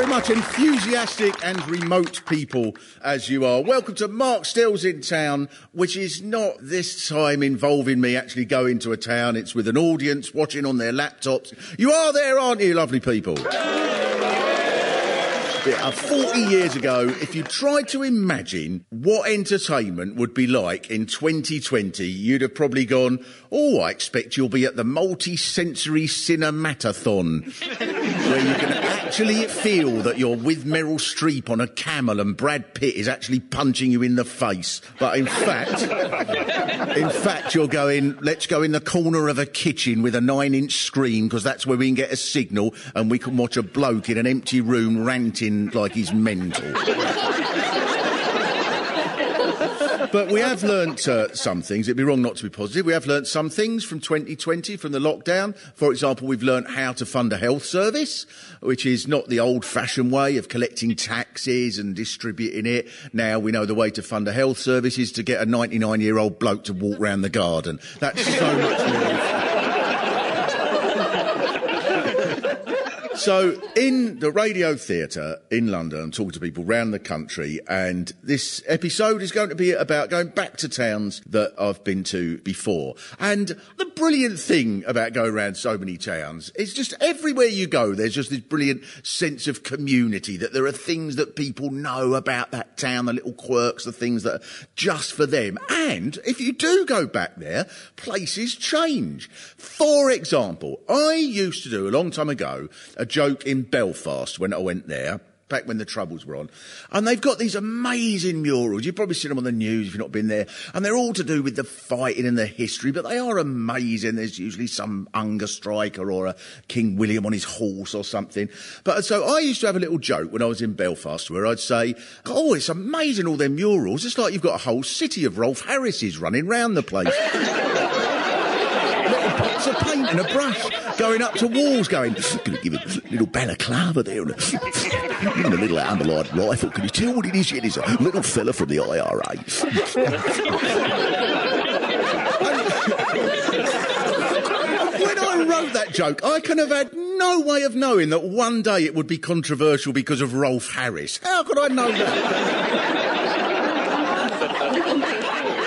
Much enthusiastic and remote people as you are. Welcome to Mark Stills in Town, which is not this time involving me actually going to a town. It's with an audience watching on their laptops. You are there, aren't you, lovely people? Yeah, 40 years ago, if you tried to imagine what entertainment would be like in 2020, you'd have probably gone, oh, I expect you'll be at the multi-sensory cinematathon, where you can actually feel that you're with Meryl Streep on a camel and Brad Pitt is actually punching you in the face. But in fact, you're going, let's go in the corner of a kitchen with a 9-inch screen, because that's where we can get a signal and we can watch a bloke in an empty room ranting like he's mental. But we have learnt some things. It'd be wrong not to be positive. We have learnt some things from 2020, from the lockdown. For example, we've learnt how to fund a health service, which is not the old-fashioned way of collecting taxes and distributing it. Now we know the way to fund a health service is to get a 99-year-old bloke to walk round the garden. That's so much more... So, in the Radio Theatre in London, I'm talking to people around the country, and this episode is going to be about going back to towns that I've been to before. And the brilliant thing about going around so many towns is just everywhere you go, there's just this brilliant sense of community, that there are things that people know about that town, the little quirks, the things that are just for them. And if you do go back there, places change. For example, I used to do, a long time ago, a joke in Belfast when I went there, back when the Troubles were on, and they've got these amazing murals. You've probably seen them on the news if you've not been there, and they're all to do with the fighting and the history, but they are amazing. There's usually some hunger striker or a King William on his horse or something. But so I used to have a little joke when I was in Belfast where I'd say, oh, it's amazing, all them murals. It's like you've got a whole city of Rolf Harris's running round the place. Little pots of paint and a brush going up to walls, going, going to give it a little balaclava there and a little Armalite rifle. Can you tell what it is? It is a little fella from the IRA. When I wrote that joke, I can have had no way of knowing that one day it would be controversial because of Rolf Harris. How could I know that?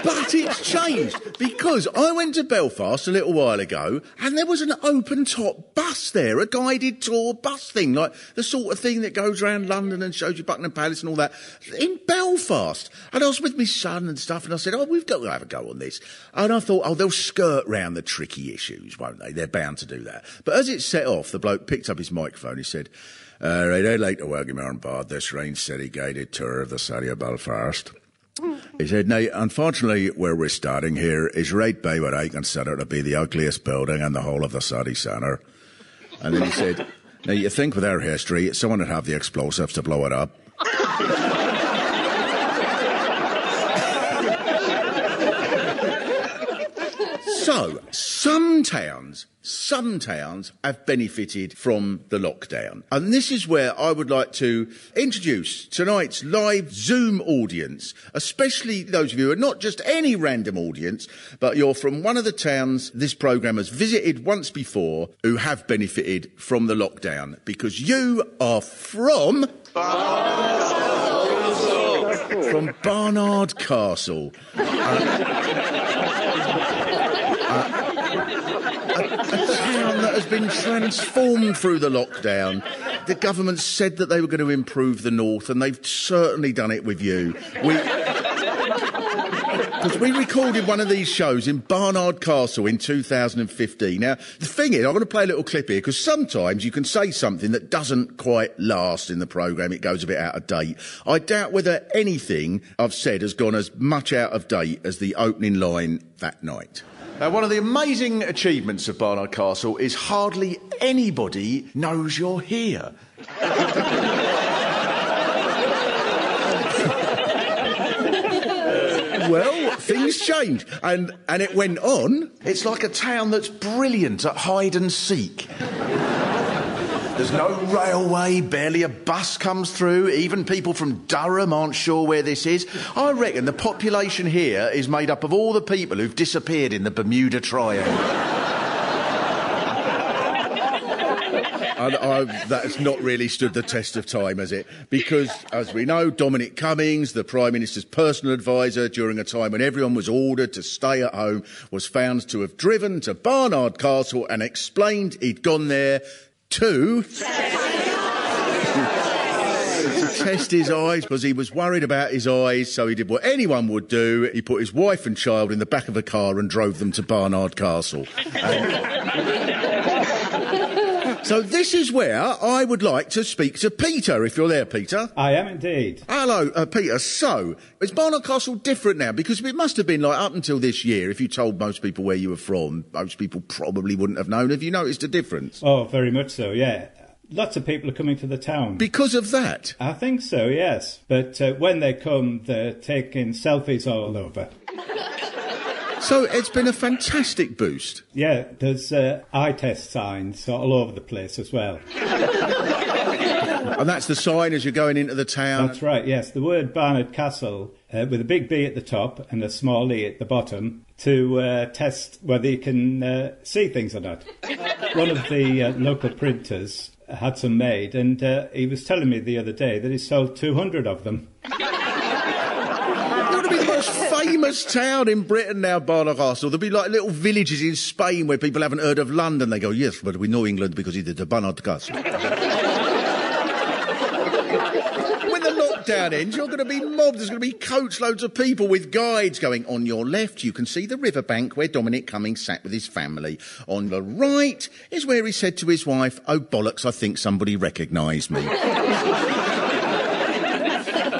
But it's changed, because I went to Belfast a little while ago and there was an open-top bus there, a guided tour bus thing, like the sort of thing that goes around London and shows you Buckingham Palace and all that, in Belfast. And I was with my son and stuff, and I said, oh, we've got to have a go on this. And I thought, oh, they'll skirt round the tricky issues, won't they? They're bound to do that. But as it set off, the bloke picked up his microphone, he said, right, I'd like to welcome you on board this Rain City guided tour of the city of Belfast. He said, now, unfortunately, where we're starting here is right by what I consider to be the ugliest building in the whole of the city centre. And then he said, now, you think with our history, someone would have the explosives to blow it up. So, some towns have benefited from the lockdown. And this is where I would like to introduce tonight's live Zoom audience, especially those of you who are not just any random audience, but you're from one of the towns this programme has visited once before who have benefited from the lockdown, because you are from... From Barnard Castle. A town that has been transformed through the lockdown. The government said that they were going to improve the north, and they've certainly done it with you. Because we recorded one of these shows in Barnard Castle in 2015. Now, the thing is, I'm going to play a little clip here, because sometimes you can say something that doesn't quite last in the programme. It goes a bit out of date. I doubt whether anything I've said has gone as much out of date as the opening line that night. Now, one of the amazing achievements of Barnard Castle is hardly anybody knows you're here. Well, things change, and it went on. It's like a town that's brilliant at hide and seek. There's no railway, barely a bus comes through. Even people from Durham aren't sure where this is. I reckon the population here is made up of all the people who've disappeared in the Bermuda Triangle. That's not really stood the test of time, has it? Because, as we know, Dominic Cummings, the Prime Minister's personal advisor during a time when everyone was ordered to stay at home, was found to have driven to Barnard Castle and explained he'd gone there to test his eyes because he was worried about his eyes, so he did what anyone would do. He put his wife and child in the back of a car and drove them to Barnard Castle. So this is where I would like to speak to Peter, if you're there, Peter. I am indeed. Hello, Peter. So, is Barnard Castle different now? Because it must have been like up until this year, if you told most people where you were from, most people probably wouldn't have known. Have you noticed a difference? Oh, very much so, yeah. Lots of people are coming to the town. Because of that? I think so, yes. But when they come, they're taking selfies all over. So it's been a fantastic boost. Yeah, there's eye test signs all over the place as well. And that's the sign as you're going into the town? That's right, yes. The word Barnard Castle, with a big B at the top and a small E at the bottom, to test whether you can see things or not. One of the local printers had some made, and he was telling me the other day that he sold 200 of them. Famous town in Britain now, Barnard Castle. There'll be like little villages in Spain where people haven't heard of London. They go, yes, but we know England because he did the Barnard Castle. When the lockdown ends, you're going to be mobbed. There's going to be coachloads of people with guides going, on your left, you can see the riverbank where Dominic Cummings sat with his family. On the right is where he said to his wife, oh, bollocks, I think somebody recognised me.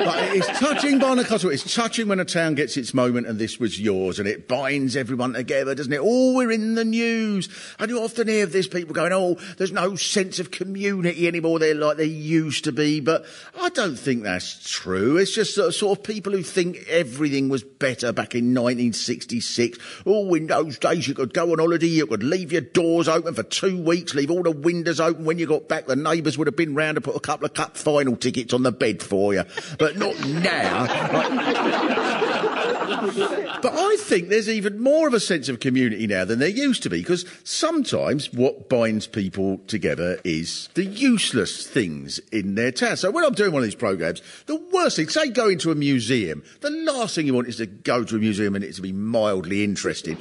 But it's touching, Barnard Castle. It's touching when a town gets its moment, and this was yours, and it binds everyone together, doesn't it? Oh, we're in the news. And you often hear of this, people going, oh, there's no sense of community anymore. They're like they used to be. But I don't think that's true. It's just sort of people who think everything was better back in 1966. Oh, in those days you could go on holiday, you could leave your doors open for 2 weeks, leave all the windows open. When you got back, the neighbours would have been round to put a couple of cup final tickets on the bed for you. But not now. But I think there's even more of a sense of community now than there used to be, because sometimes what binds people together is the useless things in their town. So when I'm doing one of these programmes, the worst thing, say go into a museum, the last thing you want is to go to a museum and it to be mildly interesting.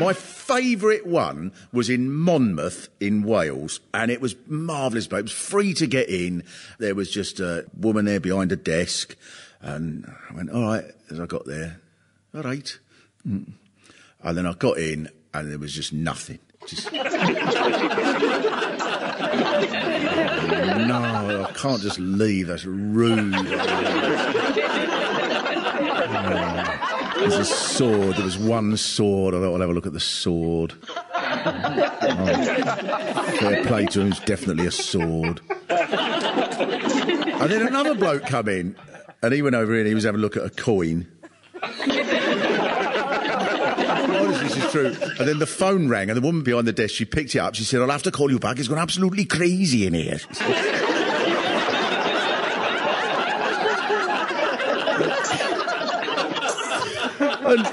My favourite one was in Monmouth in Wales, and it was marvellous, but it was free to get in. There was just a woman there behind a desk, and I went, all right, as I got there, all right. And then I got in, and there was just nothing. Just... No, I can't just leave, that's rude. There's a sword. There was one sword. I thought I'll have a look at the sword. Fair play to him. It's definitely a sword. And then another bloke come in, and he went over here and he was having a look at a coin. Honestly, this is true. And then the phone rang, and the woman behind the desk, she picked it up. She said, I'll have to call you back. It's gone absolutely crazy in here. And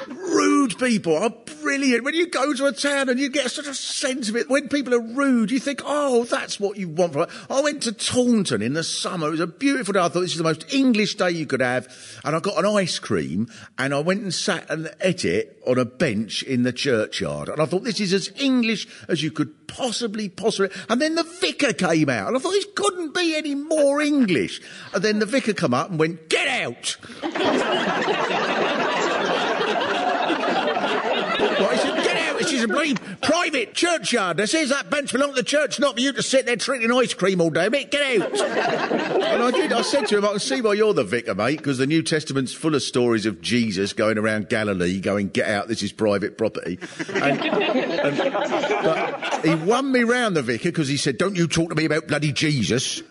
rude people are brilliant. When you go to a town and you get such a sense of it, when people are rude, you think, oh, that's what you want. I went to Taunton in the summer. It was a beautiful day. I thought this is the most English day you could have. And I got an ice cream, and I went and sat and ate it on a bench in the churchyard. And I thought, this is as English as you could possibly. And then the vicar came out, and I thought, this couldn't be any more English. And then the vicar come up and went, get out! Well, he said, get out, this is a bloody private churchyard. This is that bench belongs to the church, not for you to sit there drinking ice cream all day, mate, get out. And I did, I said to him, I can see why you're the vicar, mate, because the New Testament's full of stories of Jesus going around Galilee, going, get out, this is private property. But he won me round, the vicar, because he said, don't you talk to me about bloody Jesus.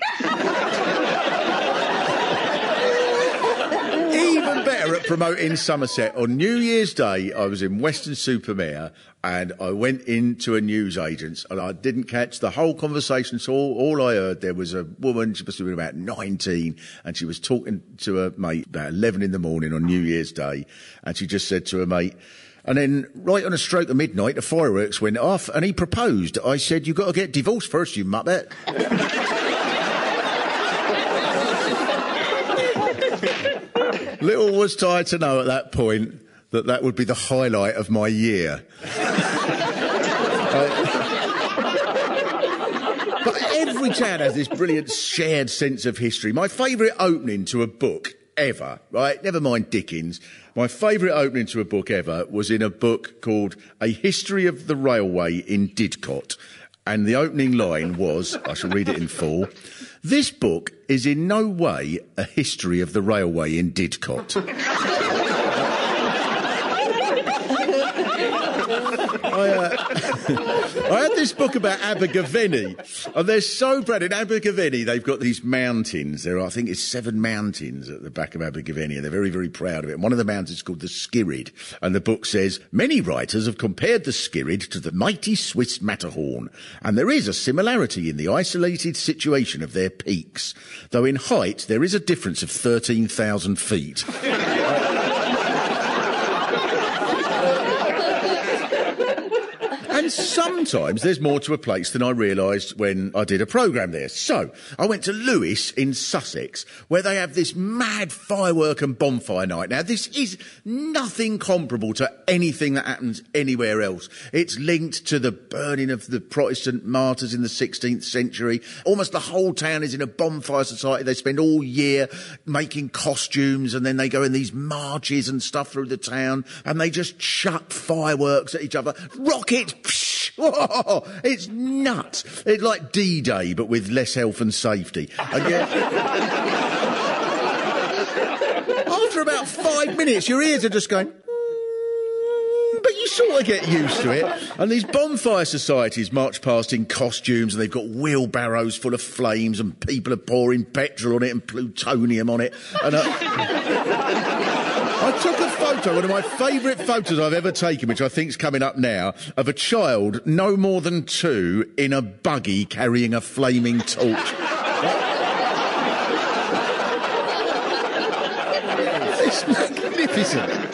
promoting Somerset. On New Year's Day, I was in Weston-super-Mare and I went into a newsagent's and I didn't catch the whole conversation. So all I heard there was a woman, she must have been about 19, and she was talking to her mate about 11 in the morning on New Year's Day. And she just said to her mate, and then right on a stroke of midnight, the fireworks went off and he proposed. I said, "You've got to get divorced first, you muppet." Little was I to know at that point that that would be the highlight of my year. But every town has this brilliant shared sense of history. My favourite opening to a book ever, right? Never mind Dickens. My favourite opening to a book ever was in a book called A History of the Railway in Didcot. And the opening line was, I shall read it in full, "This book is in no way a history of the railway in Didcot." I had this book about Abergavenny, and they're so proud. In Abergavenny, they've got these mountains. There are, I think it's 7 mountains at the back of Abergavenny, and they're very, very proud of it. And one of the mountains is called the Skirrid, and the book says, "Many writers have compared the Skirrid to the mighty Swiss Matterhorn, and there is a similarity in the isolated situation of their peaks, though in height there is a difference of 13,000 feet." And sometimes there's more to a place than I realised when I did a programme there. So, I went to Lewes in Sussex, where they have this mad firework and bonfire night. Now, this is nothing comparable to anything that happens anywhere else. It's linked to the burning of the Protestant martyrs in the 16th century. Almost the whole town is in a bonfire society. They spend all year making costumes, and then they go in these marches and stuff through the town, and they just chuck fireworks at each other. Rockets! Whoa, it's nuts. It's like D-Day, but with less health and safety. And yet, after about 5 minutes, your ears are just going, but you sort of get used to it. And these bonfire societies march past in costumes, and they've got wheelbarrows full of flames, and people are pouring petrol on it and plutonium on it. And I took a photo, one of my favourite photos I've ever taken, which I think's coming up now, of a child no more than 2 in a buggy carrying a flaming torch. It's magnificent.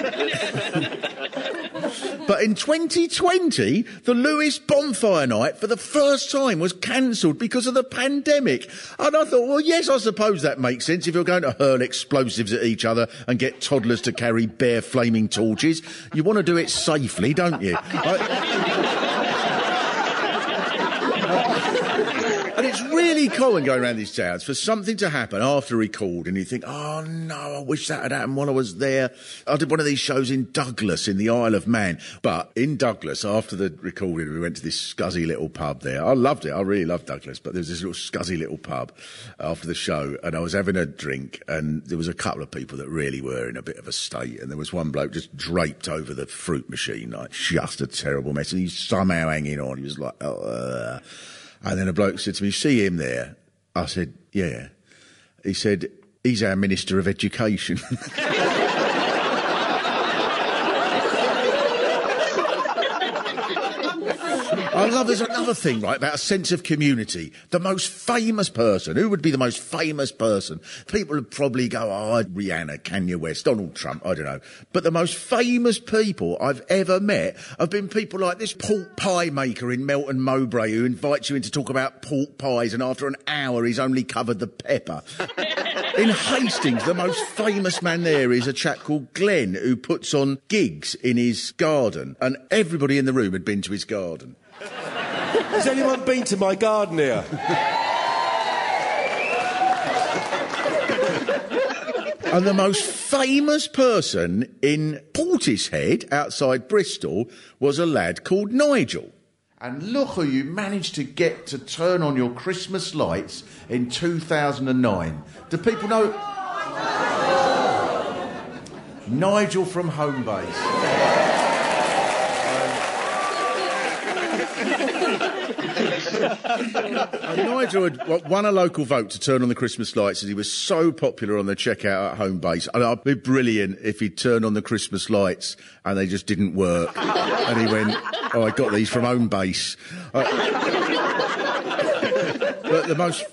But in 2020, the Lewes Bonfire Night for the first time was cancelled because of the pandemic. And I thought, well, yes, I suppose that makes sense if you're going to hurl explosives at each other and get toddlers to carry bare flaming torches. You want to do it safely, don't you? And it's really common going around these towns for something to happen after a record and you think, oh no, I wish that had happened while I was there. I did one of these shows in Douglas in the Isle of Man. But in Douglas, after the recording, we went to this scuzzy little pub there. I loved it. I really loved Douglas. But there was this little scuzzy little pub after the show, and I was having a drink, and there was a couple of people that really were in a bit of a state, and there was one bloke just draped over the fruit machine, like just a terrible mess, and he's somehow hanging on. He was like, oh, And then a bloke said to me, "You see him there?" I said, "Yeah." He said, "He's our Minister of Education." I love, there's another thing, right, about a sense of community. The most famous person, who would be the most famous person? People would probably go, oh, Rihanna, Kanye West, Donald Trump, I don't know. But the most famous people I've ever met have been people like this pork pie maker in Melton Mowbray who invites you in to talk about pork pies, and after an hour he's only covered the pepper. In Hastings, the most famous man there is a chap called Glenn who puts on gigs in his garden, and everybody in the room had been to his garden. Has anyone been to my garden here? And the most famous person in Portishead, outside Bristol, was a lad called Nigel. And look who you managed to get to turn on your Christmas lights in 2009. Do people know? Nigel from Homebase. And Nigel had won a local vote to turn on the Christmas lights, as he was so popular on the checkout at home base. And it'd be brilliant if he'd turned on the Christmas lights and they just didn't work. And he went, "Oh, I got these from home base." But the most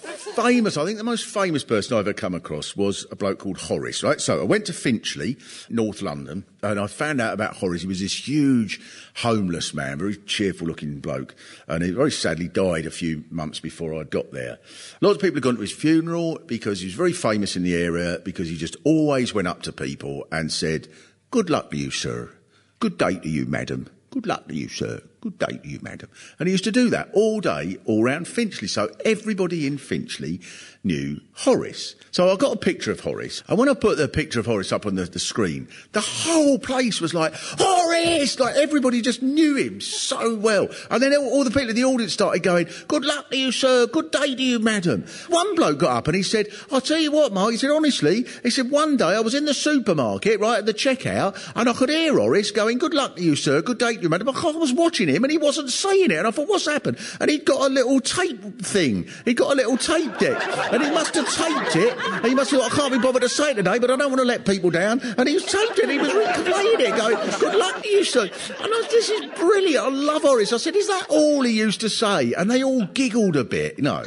famous person I ever come across was a bloke called Horace, right? So I went to Finchley, North London, and I found out about Horace. He was this huge homeless man, very cheerful-looking bloke, and he very sadly died a few months before I got there. Lots of people had gone to his funeral because he was very famous in the area, because he just always went up to people and said, "Good luck to you, sir. Good day to you, madam. Good luck to you, sir. Good day to you, madam." And he used to do that all day, all round Finchley. So everybody in Finchley knew Horace. So I got a picture of Horace. And when I put the picture of Horace up on the screen, the whole place was like, "Horace!" Like everybody just knew him so well. And then all the people in the audience started going, "Good luck to you, sir. Good day to you, madam." One bloke got up and he said, "I'll tell you what, Mark," he said, "honestly," he said, "one day I was in the supermarket, right at the checkout, and I could hear Horace going, 'Good luck to you, sir. Good day to you, madam.' I was watching him and he wasn't saying it. And I thought, what's happened? And he'd got a little tape thing. He'd got a little tape deck. And he must have taped it. And he must have thought, I can't be bothered to say it today, but I don't want to let people down. And he was taped it. And he was replaying it, going, 'Good luck to you, sir.' And this is brilliant. I love Horace. I said, is that all he used to say? And they all giggled a bit, you know.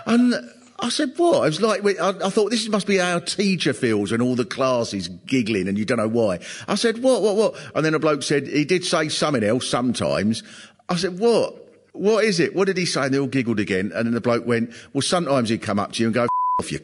And I said, what? I was like, I thought this must be how a teacher feels when all the class is giggling and you don't know why. I said, what? And then a bloke said, he did say something else sometimes. I said, what? What is it? What did he say? And they all giggled again. And then the bloke went, well, sometimes he'd come up to you and go, off you.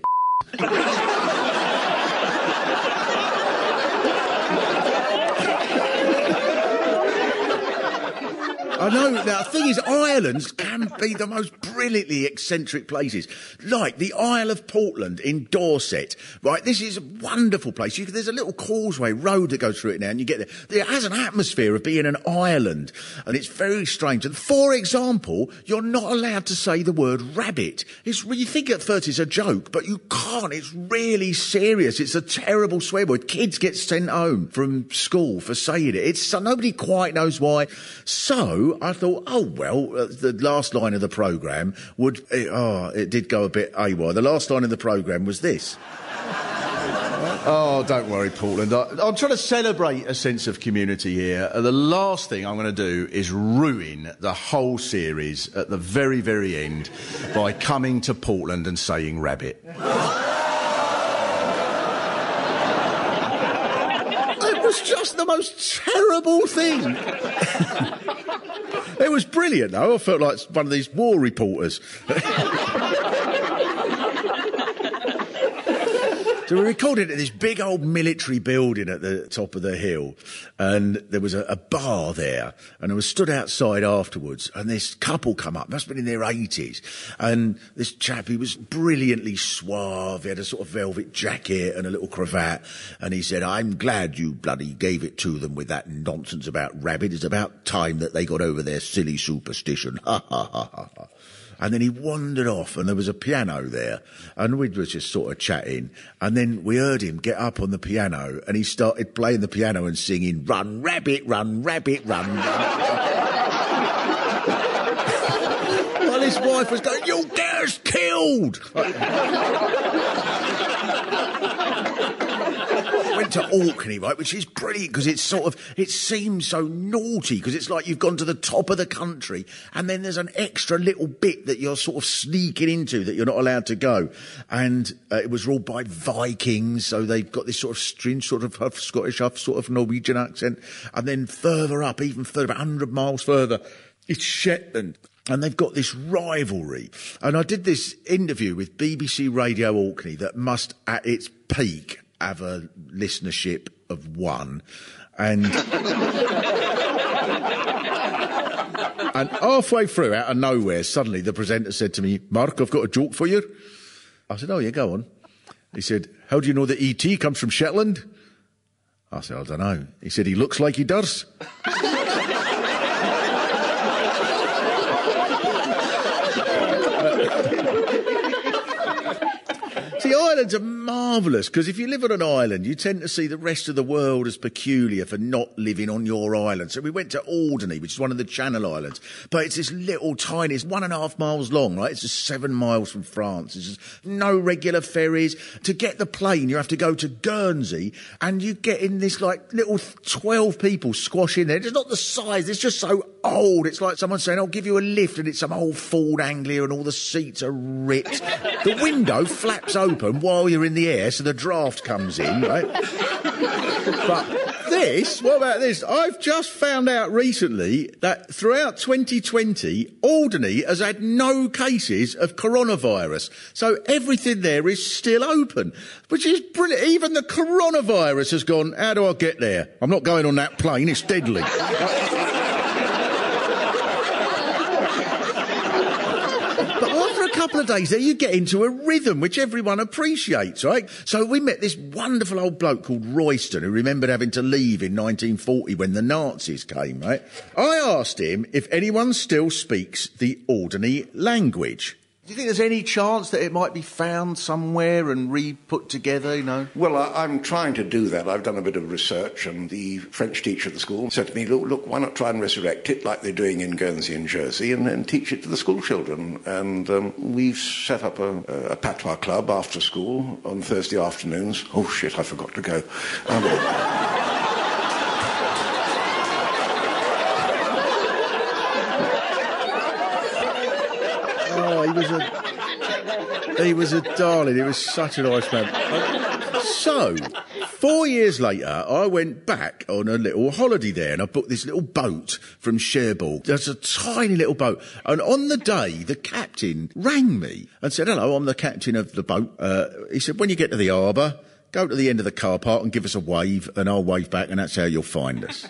I know. Now, the thing is, islands can be the most brilliantly eccentric places. Like the Isle of Portland in Dorset, right? This is a wonderful place. There's a little causeway road that goes through it now, and you get there. It has an atmosphere of being an island, and it's very strange. And for example, you're not allowed to say the word rabbit. You think at first it's a joke, but you can't. It's really serious. It's a terrible swear word. Kids get sent home from school for saying it. Nobody quite knows why. So I thought, the last line of the programme it did go a bit AWOL. The last line of the programme was this. Oh, don't worry, Portland. I'm trying to celebrate a sense of community here. The last thing I'm going to do is ruin the whole series at the very, very end by coming to Portland and saying rabbit. It was just the most terrible thing. It was brilliant, though. I felt like one of these war reporters. So we recorded at this big old military building at the top of the hill, and there was a bar there, and I was stood outside afterwards, and this couple come up, must have been in their 80s, and this chap, he was brilliantly suave, he had a sort of velvet jacket and a little cravat, and he said, "I'm glad you bloody gave it to them with that nonsense about rabbit. It's about time that they got over their silly superstition. Ha ha ha ha ha." And then he wandered off, and there was a piano there, and we were just sort of chatting, and then we heard him get up on the piano, and he started playing the piano and singing, "Run, rabbit, run, rabbit, run, run." While his wife was going, "You'll get us killed!" Went to Orkney, right, which is brilliant because it seems so naughty because it's like you've gone to the top of the country and then there's an extra little bit that you're sort of sneaking into that you're not allowed to go. And it was ruled by Vikings, so they've got this sort of strange sort of half Scottish, half sort of Norwegian accent. And then further up, even further, about 100 miles further, it's Shetland. And they've got this rivalry. And I did this interview with BBC Radio Orkney that must, at its peak, have a listenership of 1. And halfway through, out of nowhere, suddenly the presenter said to me, "Mark, I've got a joke for you." I said, "Oh, yeah, go on." He said, "How do you know that E.T. comes from Shetland?" I said, "I don't know." He said, "He looks like he does." See, islands are marvellous because if you live on an island, you tend to see the rest of the world as peculiar for not living on your island. So we went to Alderney, which is one of the Channel Islands, but it's this little tiny, it's 1.5 miles long, right? It's just 7 miles from France. There's just no regular ferries. To get the plane, you have to go to Guernsey, and you get in this like little 12 people squash in there. It's not the size, it's just so old. It's like someone saying, I'll give you a lift, and it's some old Ford Anglia and all the seats are ripped. The window flaps open while you're in the air, so the draft comes in, right? But what about this? I've just found out recently that throughout 2020, Alderney has had no cases of coronavirus. So everything there is still open, which is brilliant. Even the coronavirus has gone, how do I get there? I'm not going on that plane, it's deadly. Couple of days there, you get into a rhythm which everyone appreciates, right? So we met this wonderful old bloke called Royston who remembered having to leave in 1940 when the Nazis came, right? I asked him if anyone still speaks the Alderney language. Do you think there's any chance that it might be found somewhere and re-put together, you know? Well, I'm trying to do that. I've done a bit of research, and the French teacher at the school said to me, look, why not try and resurrect it like they're doing in Guernsey and Jersey and teach it to the school children? And we've set up a patois club after school on Thursday afternoons. Oh, shit, I forgot to go. He was a darling. He was such a nice man. So, 4 years later, I went back on a little holiday there, and I booked this little boat from Cherbourg. There's a tiny little boat. And on the day, the captain rang me and said, hello, I'm the captain of the boat. He said, when you get to the harbour, go to the end of the car park and give us a wave, and I'll wave back, and that's how you'll find us.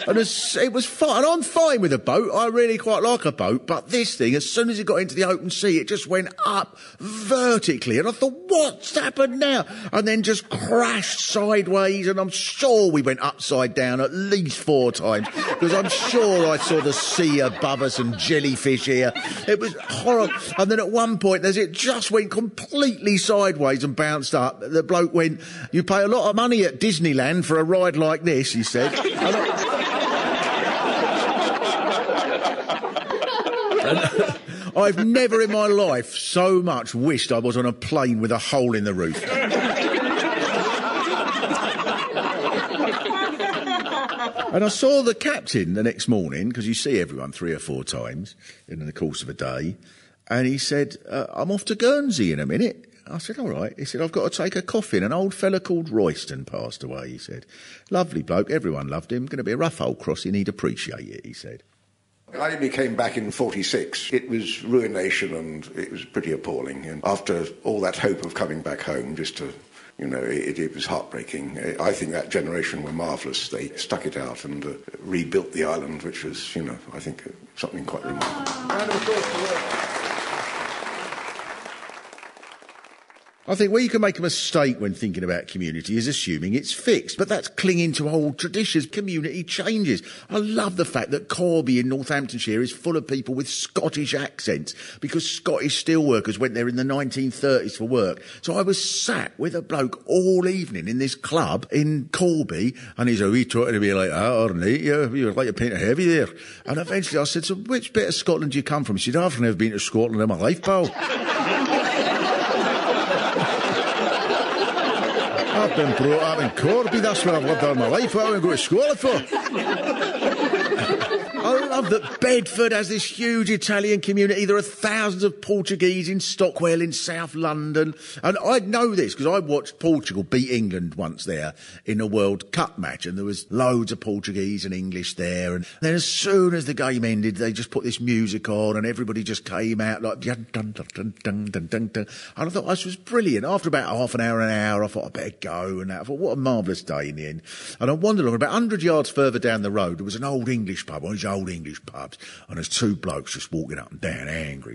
And it was fine. And I'm fine with a boat. I really quite like a boat. But this thing, as soon as it got into the open sea, it just went up vertically. And I thought, what's happened now? And then just crashed sideways. And I'm sure we went upside down at least 4 times. Because I'm sure I saw the sea above us and jellyfish here. It was horrible. And then at one point, as it just went completely sideways and bounced up, the bloke went, you pay a lot of money at Disneyland for a ride like this, he said. I've never in my life so much wished I was on a plane with a hole in the roof. And I saw the captain the next morning, because you see everyone 3 or 4 times in the course of a day, and he said, I'm off to Guernsey in a minute. I said, all right. He said, I've got to take a coffin. An old fella called Royston passed away, he said. Lovely bloke, everyone loved him. Going to be a rough old crossing, he'd appreciate it, he said. I only came back in 46. It was ruination, and it was pretty appalling. And after all that hope of coming back home, just to, it was heartbreaking. I think that generation were marvellous. They stuck it out and rebuilt the island, which was, I think something quite remarkable. I think where you can make a mistake when thinking about community is assuming it's fixed, but that's clinging to old traditions. Community changes. I love the fact that Corby in Northamptonshire is full of people with Scottish accents because Scottish steelworkers went there in the 1930s for work. So I was sat with a bloke all evening in this club in Corby, and he's talking to me like, aren't he? You're like a pint of heavy there. And eventually I said, so which bit of Scotland do you come from? He said, I've never been to Scotland in my life, pal. I've been brought up in Corby, that's where I've lived all my life. What am I going to school it for? I love that Bedford has this huge Italian community. There are thousands of Portuguese in Stockwell in South London. And I know this because I watched Portugal beat England once there in a World Cup match, and there was loads of Portuguese and English there. And then as soon as the game ended, they just put this music on and everybody just came out like dun dun dun dun dun dun dun dun. And I thought this was brilliant. After about half an hour, I thought I'd better go. And I thought, what a marvellous day in the end. And I wandered along. About 100 yards further down the road, there was an old English pub on his own. old English pubs, and there's two blokes just walking up and down,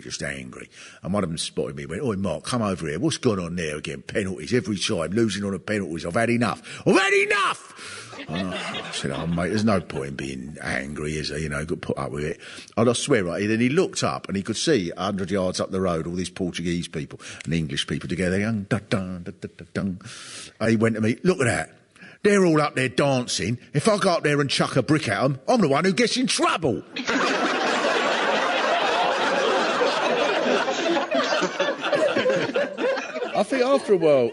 just angry. And one of them spotted me and went, "Oi, Mark, come over here. What's gone on there again? Penalties every time, losing on the penalties. I've had enough. I've had enough!" And I said, "Oh, mate, there's no point in being angry, is there? You know, you've got to put up with it." And I swear, right, then he looked up and he could see 100 yards up the road all these Portuguese people and English people together. And he went to me, "Look at that. They're all up there dancing. If I go up there and chuck a brick at them, I'm the one who gets in trouble." I think after a while,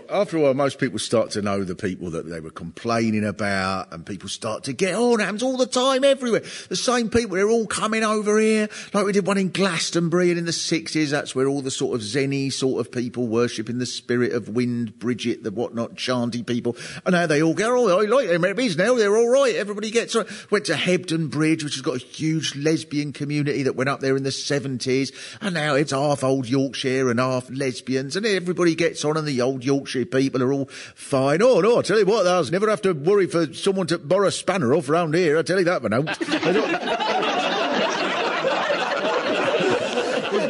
most people start to know the people that they were complaining about, and people start to get on. It happens all the time, everywhere. The same people, they're all coming over here. Like we did one in Glastonbury, and in the 60s, that's where all the sort of Zenny sort of people worshipping the spirit of wind, Bridget, the whatnot, chanty people. And now they all go, "Oh, I like them Rebbies now, they're all right." Everybody gets on. Went to Hebden Bridge, which has got a huge lesbian community that went up there in the 70s. And now it's half old Yorkshire and half lesbians, and everybody gets on, and the old Yorkshire people are all fine. Oh, no, I tell you what, there's never have to worry for someone to borrow a spanner off round here, I tell you that for now.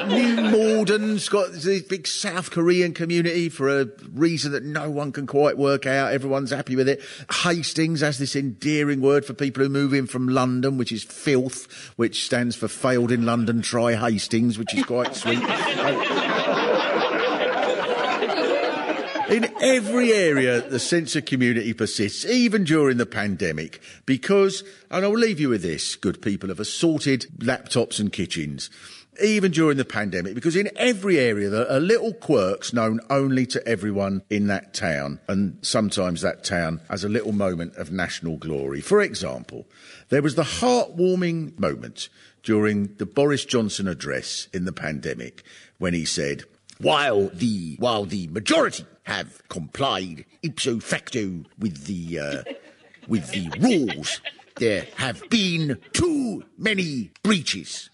New Malden's got this big South Korean community for a reason that no one can quite work out. Everyone's happy with it. Hastings has this endearing word for people who move in from London, which is filth, which stands for failed in London, try Hastings, which is quite sweet. In every area, the sense of community persists, even during the pandemic, because, and I'll leave you with this, good people, of assorted laptops and kitchens, even during the pandemic, because in every area there are little quirks known only to everyone in that town, and sometimes that town has a little moment of national glory. For example, there was the heartwarming moment during the Boris Johnson address in the pandemic when he said, While the majority have complied ipso facto with the rules, there have been too many breaches.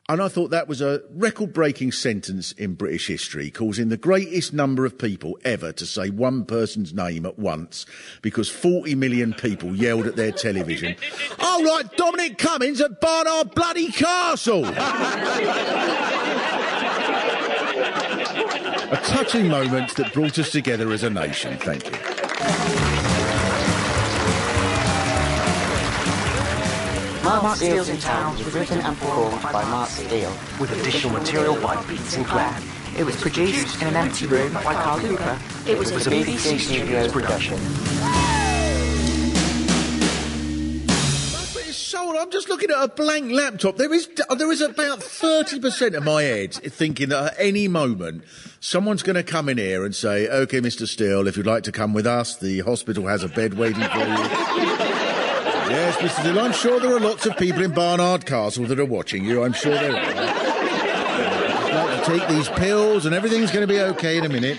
And I thought that was a record-breaking sentence in British history, causing the greatest number of people ever to say one person's name at once, because 40 million people yelled at their television, "Oh, right, Dominic Cummings at Barnard bloody Castle!" A touching moment that brought us together as a nation. Thank you. Mark Steele's in Town was written and performed by Mark Steele, with additional material by Pete Sinclair. It was produced in an empty room by Carl Hooper. It was a BBC Studios production. I'm just looking at a blank laptop. There is about 30% of my head thinking that at any moment someone's going to come in here and say, "OK, Mr. Steele, if you'd like to come with us, the hospital has a bed waiting for you." Yes, Mr. Steele, I'm sure there are lots of people in Barnard Castle that are watching you. I'm sure there are. You'd like to take these pills and everything's going to be OK in a minute.